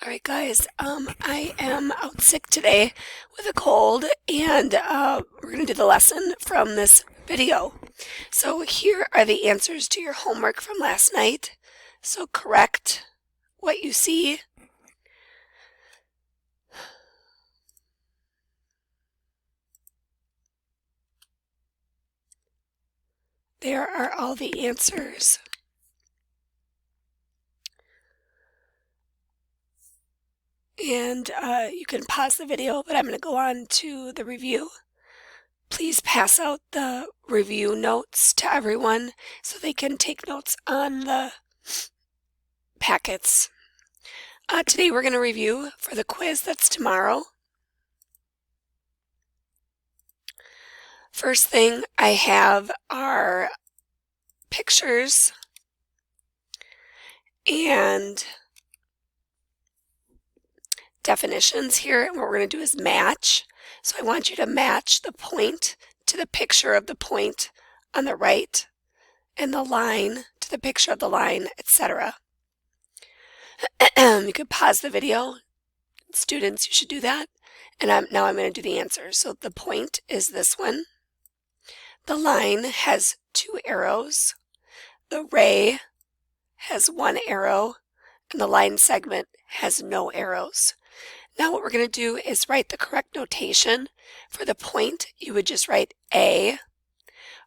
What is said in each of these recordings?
Alright guys, I am out sick today with a cold and we're going to do the lesson from this video. So here are the answers to your homework from last night. So correct what you see. There are all the answers. And you can pause the video, but I'm going to go on to the review. Please pass out the review notes to everyone so they can take notes on the packets. Today we're going to review for the quiz that's tomorrow. First thing I have are pictures and definitions here, and what we're going to do is match. So I want you to match the point to the picture of the point on the right and the line to the picture of the line, etc. You could pause the video. Students, you should do that. And now I'm going to do the answers. So the point is this one. The line has 2 arrows. The ray has 1 arrow. And the line segment has no arrows. Now what we're going to do is write the correct notation. For the point, you would just write A.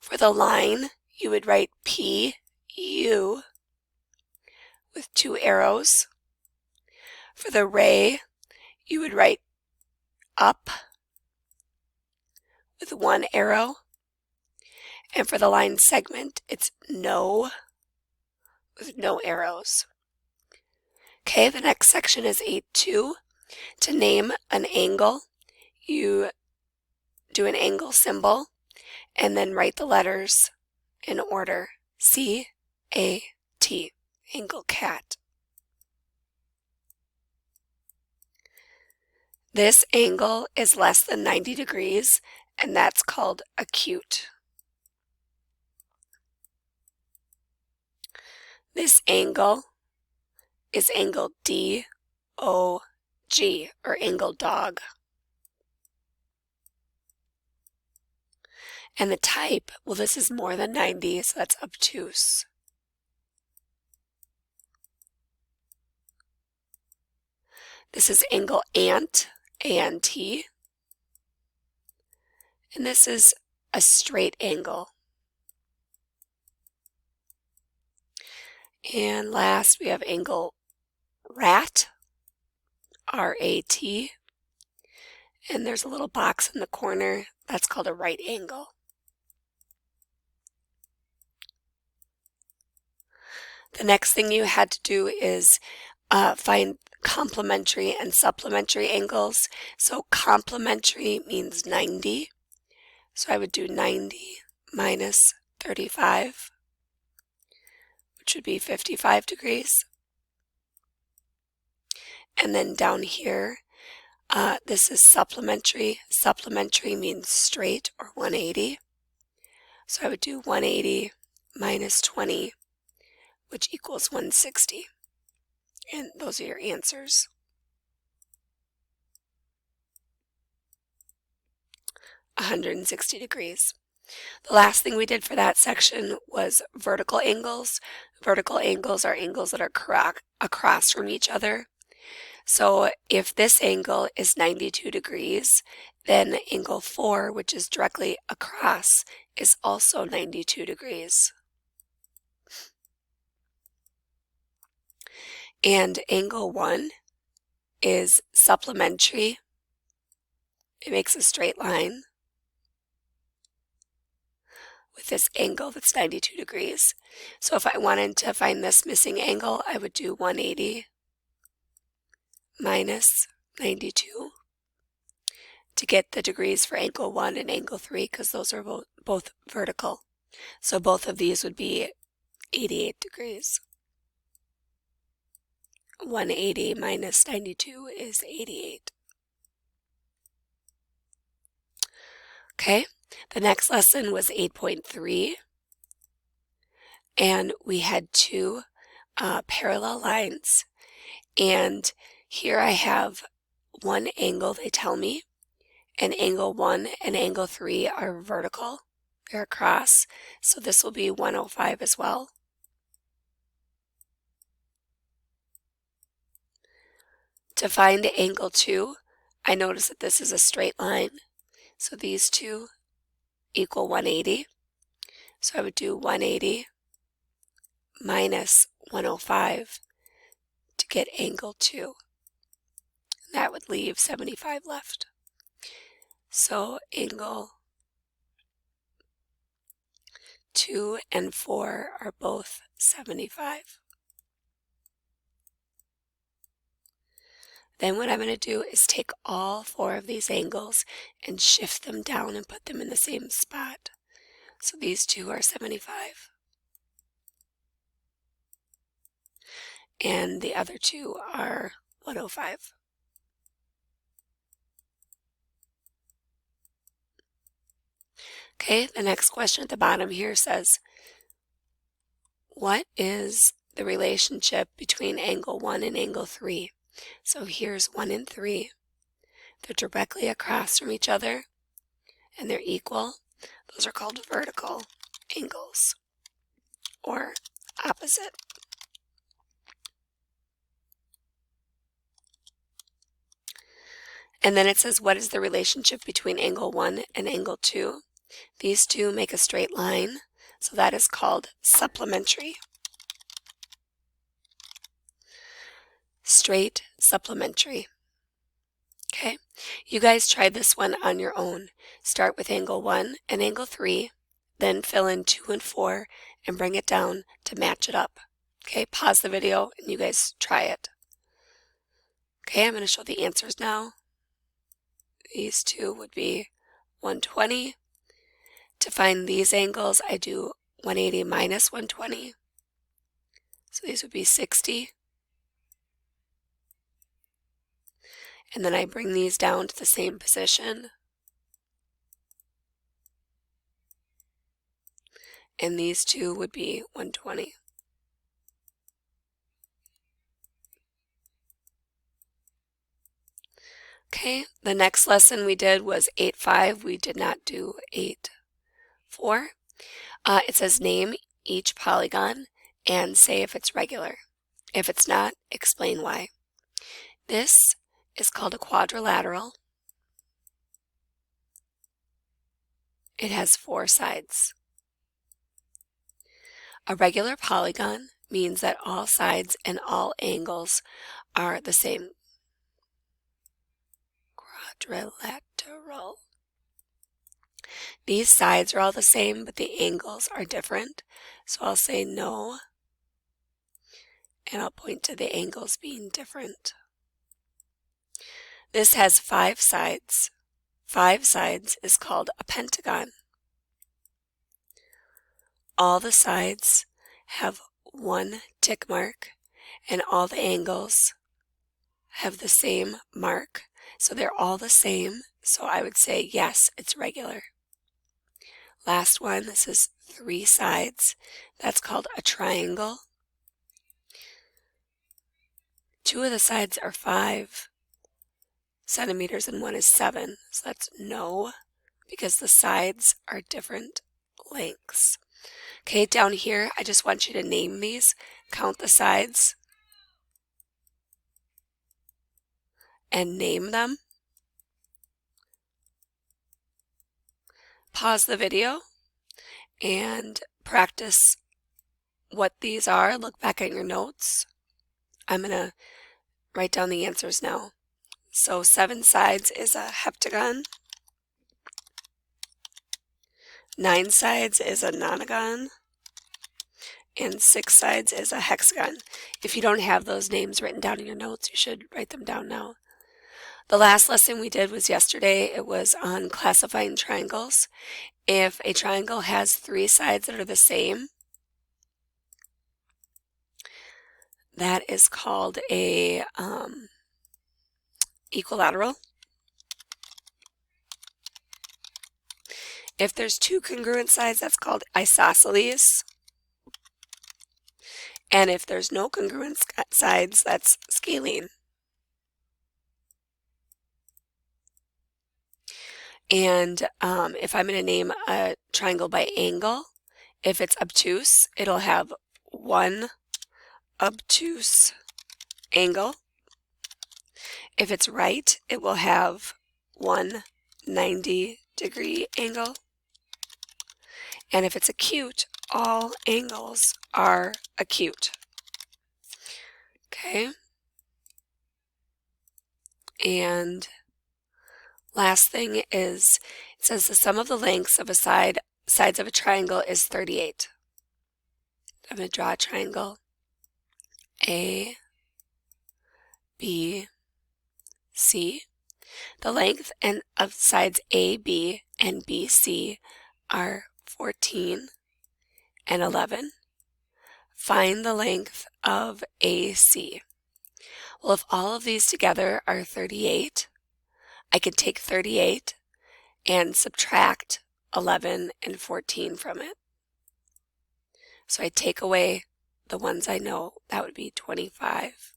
For the line, you would write P, U, with 2 arrows. For the ray, you would write up with 1 arrow. And for the line segment, it's no with no arrows. Okay, the next section is 8.2. To name an angle, you do an angle symbol and then write the letters in order. C-A-T, angle cat. This angle is less than 90 degrees, and that's called acute. This angle is angle D-O-G, or angle dog. And the type, well, this is more than 90, so that's obtuse. This is angle ant, A-N-T. And this is a straight angle. And last, we have angle rat, R-A-T. And there's a little box in the corner. That's called a right angle. The next thing you had to do is find complementary and supplementary angles. So complementary means 90. So I would do 90 minus 35, which would be 55 degrees. And then down here, this is supplementary. Supplementary means straight, or 180. So I would do 180 minus 20, which equals 160. And those are your answers. (160 degrees). The last thing we did for that section was vertical angles. Vertical angles are angles that are across from each other. So if this angle is 92 degrees, then angle 4, which is directly across, is also 92 degrees. And angle 1 is supplementary. It makes a straight line with this angle that's 92 degrees. So if I wanted to find this missing angle, I would do 180 minus 92 to get the degrees for angle 1 and angle 3, because those are both vertical. So both of these would be 88 degrees. 180 minus 92 is 88. Okay, the next lesson was 8.3, and we had 2 parallel lines. And Here I have one angle, they tell me, and angle 1 and angle 3 are vertical. They're across, so this will be 105 as well. To find angle 2, I notice that this is a straight line, so these two equal 180. So I would do 180 minus 105 to get angle 2. That would leave 75 left. So angle 2 and 4 are both 75. Then what I'm going to do is take all 4 of these angles and shift them down and put them in the same spot. So these two are 75. And the other two are 105. Okay, the next question at the bottom here says, what is the relationship between angle 1 and angle 3? So here's 1 and 3. They're directly across from each other, and they're equal. Those are called vertical angles, or opposite. And then it says, what is the relationship between angle 1 and angle 2? These two make a straight line, so that is called supplementary. Straight supplementary. Okay, you guys try this one on your own. Start with angle 1 and angle 3, then fill in 2 and 4 and bring it down to match it up. Okay, pause the video and you guys try it. Okay, I'm going to show the answers now. These two would be 120. To find these angles, I do 180 minus 120. So these would be 60. And then I bring these down to the same position. And these two would be 120. Okay, the next lesson we did was 8.5. We did not do 8.4. It says name each polygon and say if it's regular. If it's not, explain why. This is called a quadrilateral. It has 4 sides. A regular polygon means that all sides and all angles are the same. Quadrilateral. These sides are all the same, but the angles are different. So I'll say no, and I'll point to the angles being different. This has 5 sides. 5 sides is called a pentagon. All the sides have 1 tick mark, and all the angles have the same mark. So they're all the same. So I would say, yes, it's regular. Last one, this is 3 sides. That's called a triangle. 2 of the sides are 5 centimeters and 1 is 7. So that's no, because the sides are different lengths. Okay, down here, I just want you to name these, count the sides, and name them. Pause the video and practice what these are. Look back at your notes. I'm going to write down the answers now. So 7 sides is a heptagon. 9 sides is a nonagon. And 6 sides is a hexagon. If you don't have those names written down in your notes, you should write them down now. The last lesson we did was yesterday. It was on classifying triangles. If a triangle has 3 sides that are the same, that is called a equilateral. If there's 2 congruent sides, that's called isosceles. And if there's no congruent sides, that's scalene. And if I'm going to name a triangle by angle, if it's obtuse, it'll have one obtuse angle. If it's right, it will have one 90-degree angle. And if it's acute, all angles are acute. Okay. And last thing is, it says the sum of the lengths of sides of a triangle is 38. I'm going to draw a triangle. A, B, C. The length of sides A, B, and BC are 14 and 11. Find the length of AC. Well, if all of these together are 38, I can take 38 and subtract 11 and 14 from it. So I take away the ones I know, that would be 25.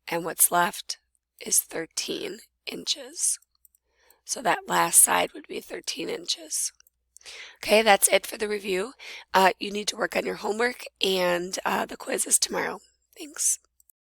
And what's left is 13 inches. So that last side would be 13 inches. Okay, that's it for the review. You need to work on your homework, and the quiz is tomorrow. Thanks.